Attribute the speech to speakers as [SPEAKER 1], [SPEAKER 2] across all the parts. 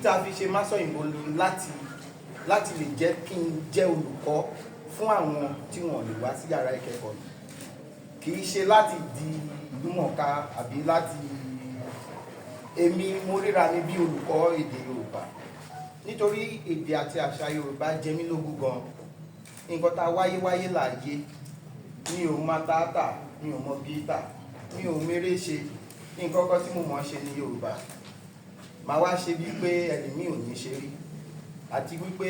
[SPEAKER 1] tá a fi ṣe Masoyinbo láti lè jẹ́ kí n jẹ́ olùkọ́ fún àwọn tí wọ́n lè wá sí yàrá ìkẹ́kọ̀ọ́ kì í ṣe láti di ìlúmọ̀ọ́ká àbí láti èmi mo ríra mi bí olùkọ́ èdè Yorùbá nítorí èdè àti àṣà Yorùbá jẹ mí lógún gan. Nǹkan tá a wáyé láàyè mi ò mọ tààtà mi ò mọ gíítà mi ò méré ṣe nǹkan kan tí mo mọ̀ ṣe ní Yorùbá màá wá ṣe wípé ẹni mi ò ní ṣe rí àti wípé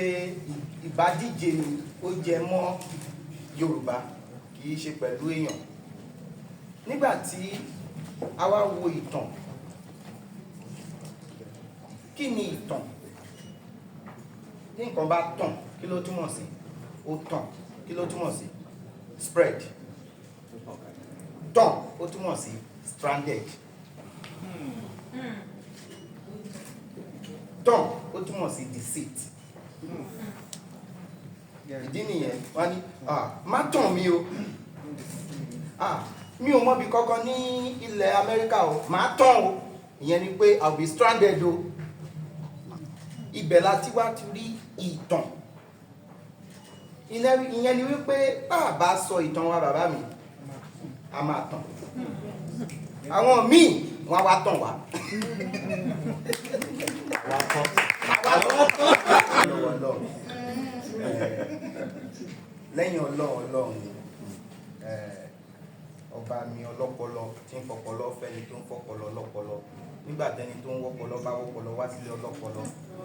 [SPEAKER 1] ìbádíje mi ó jẹ mọ́ Yorùbá kì í ṣe pẹ̀lú èèyàn. Nígbà tí a wá wo ìtàn, kí ni ìtàn? Tí nǹkan bá tàn kí ló túmọ̀ sí? Ó tàn kí ló túmọ̀ sí? Spread. Tàn ó túmọ̀ sí stranded. Tàn ó túmọ̀ sí deceit. Ìdí nìyẹn wọ́n ní má tàn mí o mi ò mọ̀bi kankan ní ilẹ̀ Amẹ́ríkà o má tàn o ìyẹn ni pé I'll be stranded o. Ibẹ̀ láti wá ti rí ìtàn. Ìyẹn ni wípé bá sọ ìtàn wa bàbá mi a máa tàn àwọn míì wọ́n wá tàn wá. Lẹ́yìn Ọlọ́run ni ọba mi ọlọ́pọlọ tí ń fọpọlọ fẹ́ni tó ń fọpọlọ ọlọ́pọlọ nígbà tẹ́ni tó ń wọ́pọlọ bá wọ́pọlọ wá sílé ọlọ́pọlọ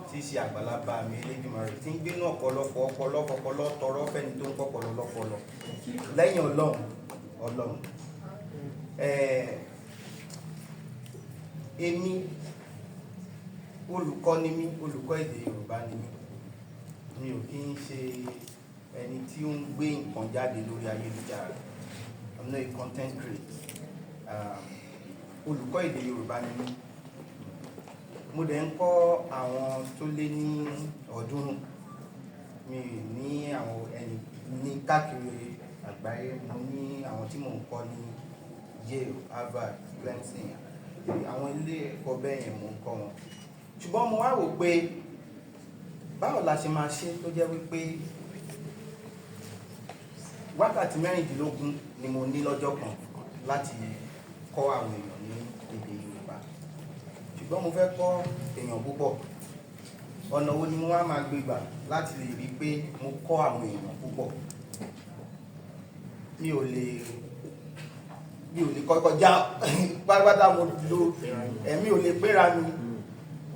[SPEAKER 1] tí í ṣe Àgbàlá mi Elédùmarè tí ń gbénú ọ̀pọ̀lọpọ̀ ọpọlọ tọrọ fẹ́ni tó ń fọpọlọ ọlọ́pọlọ. Lẹ́yìn Ọlọ́run èmi olùkọ́ ni mí, olùkọ́ èdè Yorùbá ni mí. Mi ò kí ń ṣe ẹni tí ó ń gbé nǹkan jáde lórí ayélujára. I'm not a content creator. Olùkọ́ èdè Yorùbá ni mí. Mo dẹ̀ ń kọ́ àwọn tó lé ní 300. Mi ní àwọn ẹni ní káàkiri àgbáyé. Mo ní àwọn tí mò ń kọ́ ní Yale, Harvard, Clemson. Àwọn ilé ẹ̀kọ́ bẹ́ẹ̀ yẹn mò ń kọ́ wọn. Ṣùgbọ́n mo wá wò pé báwo la ṣe máa ṣe tó jẹ́ wípé wákàtí 16 ni mo ní lọ́jọ́ kan láti kọ́ àwọn èèyàn ní èdè Yorùbá. Ṣùgbọ́n mo fẹ́ kọ́ èèyàn púpọ̀. Ọ̀nà wo ni mo wá máa gbé gbà láti lè rí pé mo kọ́ àwọn èèyàn púpọ̀? Mi ò lè kọjá pátápátá mo lo ẹ̀mí ò lè gbéra mi.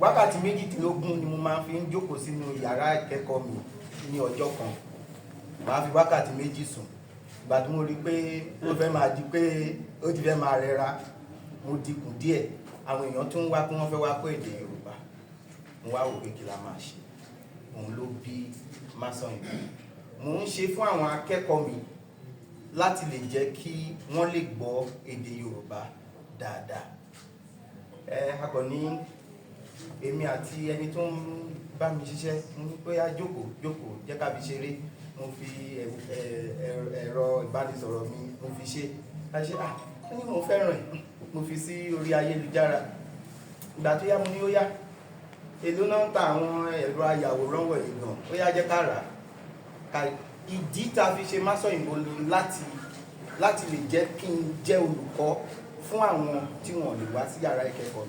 [SPEAKER 1] Wákàtí 18 ni mo máa fi ń jókòó sínú yàrá ìkẹ́kọ̀ọ́ mi ní ọjọ́ kan. Màá fi wákàtí 2 sùn. Ìgbà tí mo rí pé ó fẹ́ máa di pé ó ti fẹ́ máa rẹra, mo dínkù díẹ̀. Àwọn èèyàn tún wá pé wọ́n fẹ́ wá kọ́ èdè Yorùbá. Mo wá wò pé kí la máa ṣe. Òun ló bí Masoyinbo. Mo ń ṣe fún àwọn akẹ́kọ̀ọ́ mi láti lè jẹ́ kí wọ́n lè gbọ́ èdè Yorùbá dáadáa. Akọni èmi àti ẹni tó ń bá mi ṣiṣẹ́ mo ní pé á jókòó jẹ́ ká fi ṣeré. Mo fi ẹ̀rọ ìbánisọ̀rọ̀ mi mo fi ṣe ní mo fẹ́ràn ẹ̀ mo fi sí orí ayélujára. Ìgbà tó yá mo ní ó yá èló náà ń ta àwọn ẹ̀rọ ayàwòrán wọ̀nyí gan, ó yá jẹ́ ká rà á. Ìdí tá a fi ṣe Masoyinbo láti lè jẹ́ kí n jẹ́ olùkọ́ fún àwọn tí wọ́n lè wá sí yàrá ìkẹ́kọ̀ọ́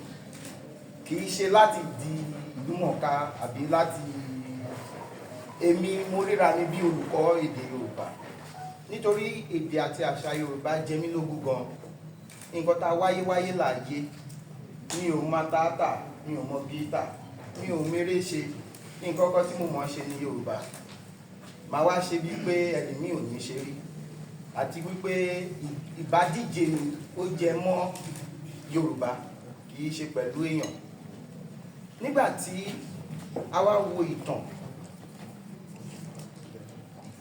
[SPEAKER 1] kì í ṣe láti di ìlúmọ̀ọ́ká àbí láti èmi mo ríra mi bí olùkọ́ èdè Yorùbá nítorí èdè àti àṣà Yorùbá jẹ mí lógún gan. Nǹkan tá a wáyé láàyè mi ò mọ tààtà mi ò mọ gíítà mi ò méré ṣe nǹkan kan tí mo mọ̀ ṣe ní Yorùbá màá wá ṣe wípé ẹni mi ò ní ṣe rí àti wípé ìbádíje mi ó jẹ mọ́ Yorùbá kì í ṣe pẹ̀lú èèyàn. Nígbà tí a wá wo ìtàn,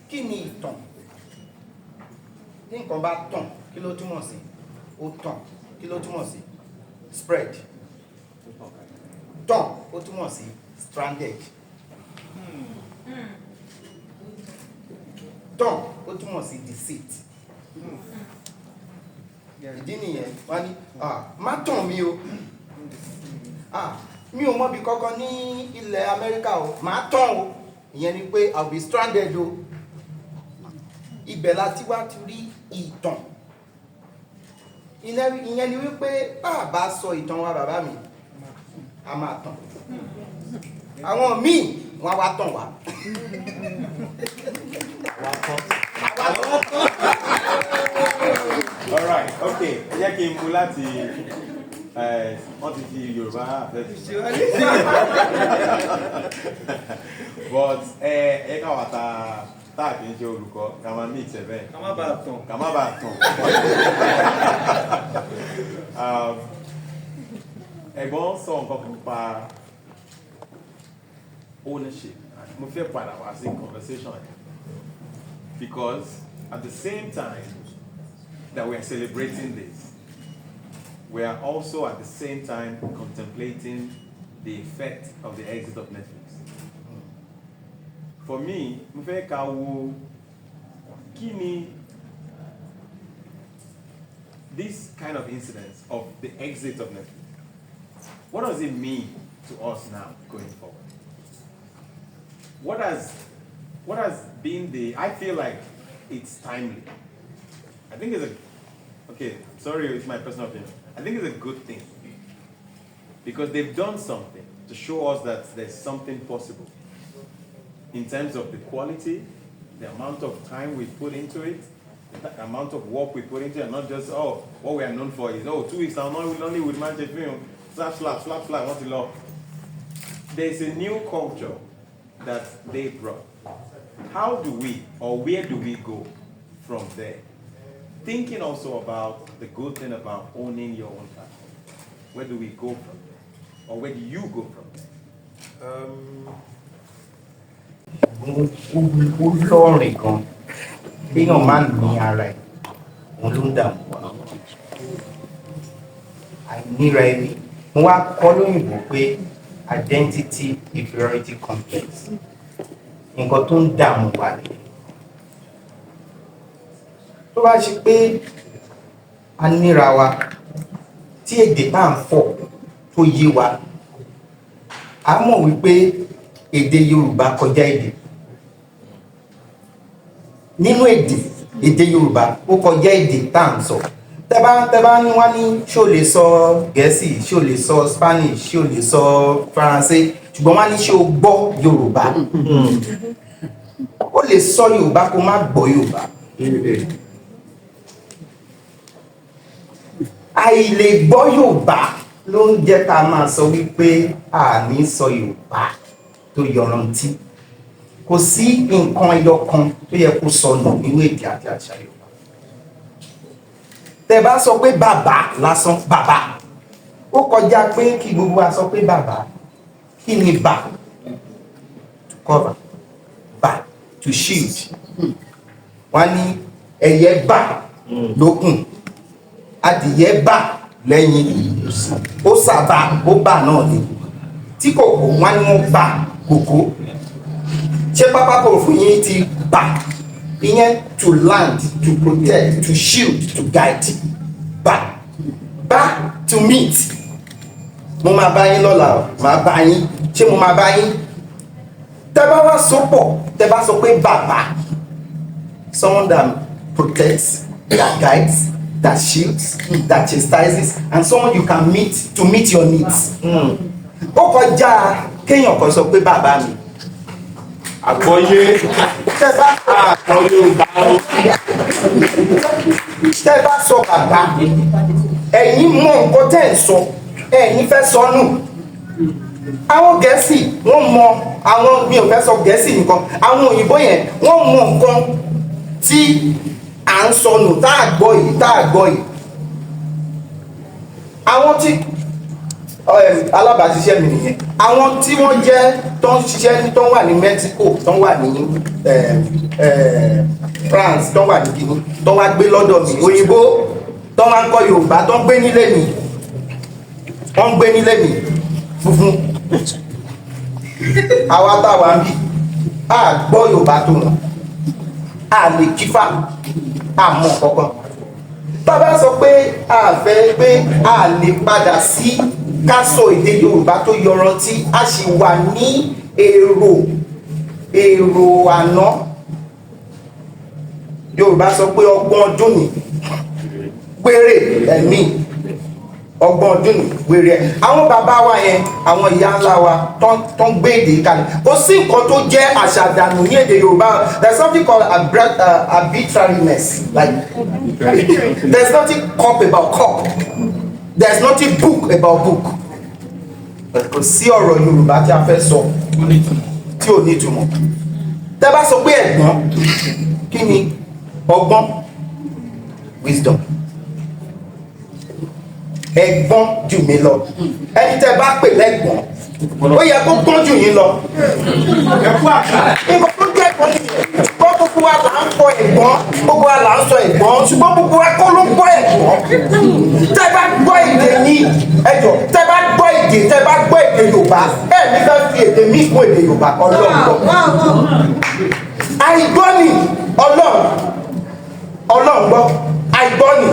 [SPEAKER 1] kí ni ìtàn? Tí nǹkan bá tàn kí ló túmọ̀ sí? Ó tàn kí ló túmọ̀ sí? Spread. Tàn ó túmọ̀ sí stranded. Tàn ó túmọ̀ sí deceit. Ìdí nìyẹn wọ́n ní má tàn mí o mi ò mọ̀bi kankan ní ilẹ̀ Amẹ́ríkà o màá tán o ìyẹn ni pé I'll be stranded o ibẹ̀ láti wá ti rí ìtàn ìyẹn ni wípé bá sọ ìtàn wa bàbá mi a máa tàn àwọn míì wọ́n wá tàn wá.
[SPEAKER 2] All right, okay. Ẹ jẹ́ kí n mú láti wọ́n ti fi Yorùbá but ẹ ká wà tá kì í ṣe olùkọ́ ká máa mix ẹ̀ bẹ́ẹ̀. Ká má bàa tàn. Ẹ̀gbọ́n sọ nǹkan kan pa ownership. Mo fẹ́ padà wá sí conversation because at the same time that we are celebrating this, we are also at the same time contemplating the effect of the exit of Netflix. For me, mo fẹ́ ká wo kí ni this kind of incidents of the exit of Netflix. What does it mean to us now going forward? What has been the? I feel like it's timely. I think it's okay, sorry, it's my personal opinion. I think it's a good thing because they've done something to show us that there's something possible in terms of the quality, the amount of time we put into it, the amount of work we put into it, and not just, what we are known for is, 2 weeks now, only with Manchester film, slap, what's the law? There's a new culture that they brought. How do we, or where do we go from there? Thinking also about the good thing about owning your own platform. Where do we go from there? Or where do you go from there?
[SPEAKER 1] Lọ́rìn kan téèyàn máa ń ní ara ẹ̀ òun ló ń dààmú wa àìníra ẹni mo wá kọ́ lóyìnbó pé identity inferiority complex nǹkan tó ń dààmú wa ni tó bá ṣe pé a níra wa tí èdè bá ń fọ̀ tó yé wa a mọ̀ wípé èdè Yorùbá kọjá èdè nínú èdè Yorùbá ó kọjá èdè tá à ń sọ tẹ́bá ní wá ní ṣé o lè sọ Gẹ̀ẹ́sì ṣé o lè sọ Spanish ṣé o lè sọ Faransé ṣùgbọ́n wá ní ṣé o gbọ́ Yorùbá ó lè sọ Yorùbá kó má gbọ́ Yorùbá àìlè gbọ́ Yorùbá ló ń jẹ́ ká máa sọ wípé a ní sọ Yorùbá tó yọrantí kò sí nǹkan ẹyọ kan tó yẹ kó sọnù nínú èdè àti àṣà Yorùbá tẹ́ bá sọ pé bàbá lásán bàbá ó kọjá pé kí gbogbo wa sọ pé bàbá kí ni bà to cover bà to shield wọ́n ní ẹyẹ bà lókùn adìyẹ bà lẹ́yìn ó sábà ó bà náà ni tí kòkó wọ́n ní wọ́n bà kòkó ṣé pápákọ̀ òfin yín ti bà ìyẹn to land to protect to shield to guide bà to meet mo máa bá yín lọ́la máa bá yín ṣé mo máa bá yín tẹ́ bá wá sopọ̀ tẹ́ bá sọ pé bàbá someone that protects that guides that shields that chastises and someone you can meet to meet your needs ó kọjá kéèyàn kan sọ pé bàbá mi
[SPEAKER 2] Àgbọ́yé
[SPEAKER 1] tẹ́ bá sọ bàbá ẹ̀yin mọ nǹkan tẹ́ ń sọ ẹ̀yin fẹ́ sọnù àwọn Gẹ̀ẹ́sì wọ́n mọ àwọn mi ò fẹ́ sọ Gẹ̀ẹ́sì nìkan àwọn òyìnbó yẹn wọ́n mọ nǹkan tí à ń sọnù tá à gbọ́ yìí àwọn tí alábàáṣiṣẹ́ mi nìyẹn àwọn tí wọ́n jẹ́ tó ń ṣiṣẹ́ tó ń wà ní Mexico tó ń wà ní France tó ń wà ní Guinea tó ń wá gbé lọ́dọ̀ mi òyìnbó tó ń wá kọ́ Yorùbá tó ń gbé nílé mi wọ́n ń gbé nílé mi funfun àwa táwa ń bì á gbọ́ Yorùbá tó wọn á lè kífà á mọ̀ kọ́kọ́ bàbá sọ pé a fẹ́ pé a lè padà sí ká sọ èdè Yorùbá tó yọrantí, a sì wà ní èrò àná. Yorùbá sọ pé ọgbọ̀n ọdún ni péré ẹ̀mí, ọgbọ̀n ọdún ni wèrè ẹ̀. Àwọn bàbá wa yẹn, àwọn ìyá ńlá wa tó ń gbé èdè kalẹ̀, kò sí nǹkan tó jẹ́ àṣàdànù ní èdè Yorùbá. There's something called arbitrariness, like there's nothing cup about cup, there's nothing book about book. Kò sí ọ̀rọ̀ Yorùbá tí a fẹ́ sọ tí ò ní ìtumọ̀. Tẹ́ bá sọ pé ẹ̀gbọ́n, kí ni ọgbọ́n? Wisdom. Ẹ̀gbọ́n jù mí lọ. Ẹni tẹ́ bá pè lẹ́gbọ́n, ó yẹ kó gbọ́n jù yín lọ. Nǹkan tó jẹ́ ẹ̀gbọ́n nìyẹn. Ṣùgbọ́n gbogbo wa là ń kọ ẹ̀gbọ́n, gbogbo wa là ń sọ ẹ̀gbọ́n, ṣùgbọ́n gbogbo wa kọ́ ló gbọ́ ẹ̀gbọ́n. Tẹ́ bá gbọ́ èdè ní ẹjọ́, tẹ́ bá gbọ́ èdè Yorùbá, ẹ̀ ní ká fi èdè mí kún èdè Yorùbá Ọlọ́run gbọ́. Àìgbọ́ ni Ọlọ́run gbọ́, àìgbọ́ ni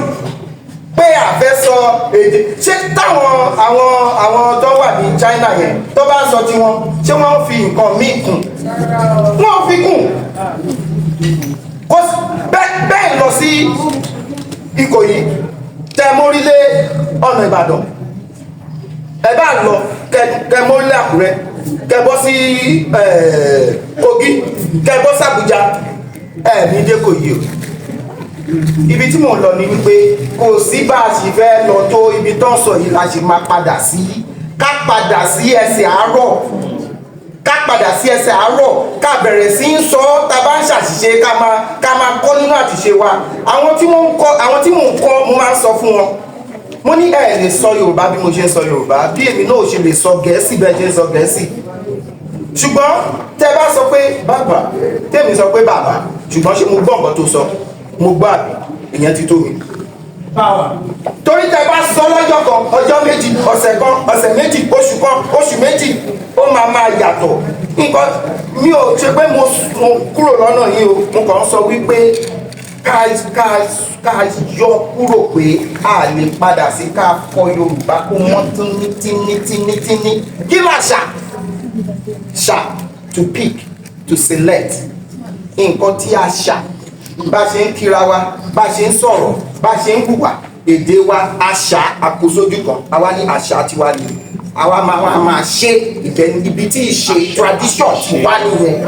[SPEAKER 1] pé àfẹ́ sọ èdè. Ṣé táwọn àwọn tó wà ní China yẹn tó bá sọ tiwọn, ṣé wọ́n fi nǹkan míì kún? Wọ́n fi kún. Bẹ́ẹ̀ lọ sí Ìkòyí tẹ mórílé ọ̀nà Ìbàdàn, ẹ bá lọ kẹ mórílé Àkúrẹ́, kẹ bọ́ sí Kogi, kẹ bọ́ sí Àbújá, ní dé Ìkòyí o. Ibi tí mò ń lọ ni wípé kò sí bá a sì fẹ́ lọ tó ibi tó ń sọ yìí la ṣe máa padà sí. Ká padà sí ẹsẹ̀ àárọ̀, ká bẹ̀rẹ̀ sí ń sọ, tá bá ń ṣàṣìṣe ká máa kọ́ nínú àtìṣe wa. Àwọn tí mò ń kọ́ mo máa ń sọ fún wọn, mo ní ẹ lè sọ Yorùbá bí mo ṣe ń sọ Yorùbá, bí èmi náà ò ṣe lè sọ Gẹ̀ẹ́sì bẹ́ẹ̀ ṣe ń sọ Gẹ̀ẹ́sì. Ṣùgbọ́n tẹ́ bá sọ pé bàbá, tèmi sọ pé bàbá, ṣùgbọ́n ṣé mo gbọ́ nǹkan tó sọ, mo gbọ́ àbí, ìyẹn ti tó mi. Torí tẹ́ bá sọ lọ́jọ́ kan, ọjọ́ méjì, ọ̀sẹ̀ kan, ọ̀sẹ̀ méjì, oṣù kan, oṣù méjì, ó máa yàtọ̀. Nǹkan mi ò ṣe pé mo kúrò lọ́nà yìí o, mo kàn ń sọ wípé ká yọ kúrò pé a lè padà sí ká kọ Yorùbá kó mọ́ tíní. Kí làṣà? Ṣà, to pick, to select. Nǹkan tí a ṣà, bá ṣe ń kíra wa, bá ṣe ń sọ̀rọ̀, bá ṣe ń hùwà, èdè wa, àṣà àkósójú kan, àwa ní àṣà tiwa ni. Àwa máa ṣe ibi tí ìṣe tradition wà nìyẹn.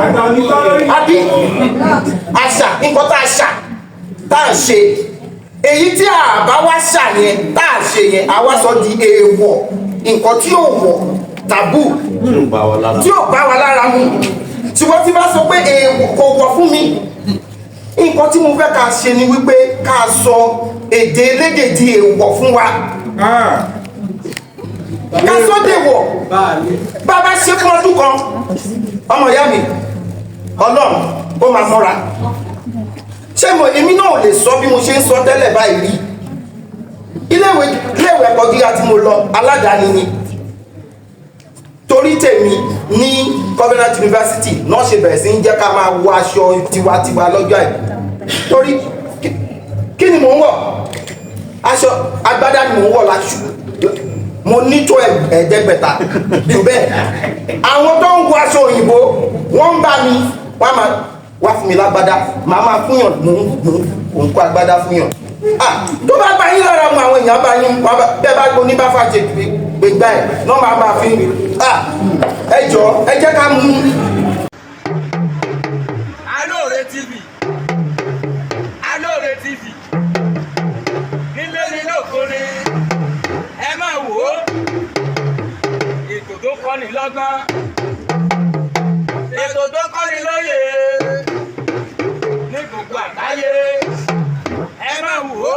[SPEAKER 1] Àbí àṣà, nǹkan tá a ṣà, tá a ṣe. Èyí tí a bá wá ṣà yẹn, tá a ṣe yẹn, àwa sọ di èèwọ̀, nǹkan tí ò wọ̀, tàbú, tí ò bá wa lára mu. Ṣùgbọ́n tí bá sọ pé èèwọ̀ kò wọ̀ fún mi, nǹkan tí mo fẹ́ ká ṣe ni wípé ká sọ èdè elédè di èèwọ̀ fún wa. Ká sọ dèwọ̀. Bàbá ṣe fún ọdún kan, ọmọ ìyá mi, Ọlọ́run ó máa mọ́ra. Ṣé èmi náà ò lè sọ bí mo ṣe ń sọ tẹ́lẹ̀ báyìí rí? Iléèwé ẹ̀kọ́ gíga tí mo lọ aládàáni ni. Torí tèmi ní Covenant University náà ṣe bẹ̀rẹ̀ sí ń jẹ́ ká máa wọ aṣọ tiwantiwa lọ́jọ́ àìkú. Torí kí ni mò ń wọ̀? Aṣọ agbádá ni mò ń wọ̀ láṣù. Mo ní tó ẹ̀ẹ́dẹ́gbẹ̀ta jù bẹ́ẹ̀. Àwọn tó ń wọ aṣọ òyìnbó wọ́n ń bá mi wá fún mi lágbádá, màá máa fúnyàn mò ń kó agbádá fúnyàn. Tó bá bá yín lára mu àwọn èèyàn bá yín bẹ́ẹ̀ bá gbóní bá fàjẹ gbégbá ẹ̀ náà máa fi ẹ jọ ẹ jẹ́ ká mú.
[SPEAKER 3] Alore TV nílé nílé òkúre ẹ máa wò ó, ètò tó kọ́ni lọ́gbọ́n, ètò tó kọ́ni lóye ní gbogbo àgbáyé ẹ máa wò ó.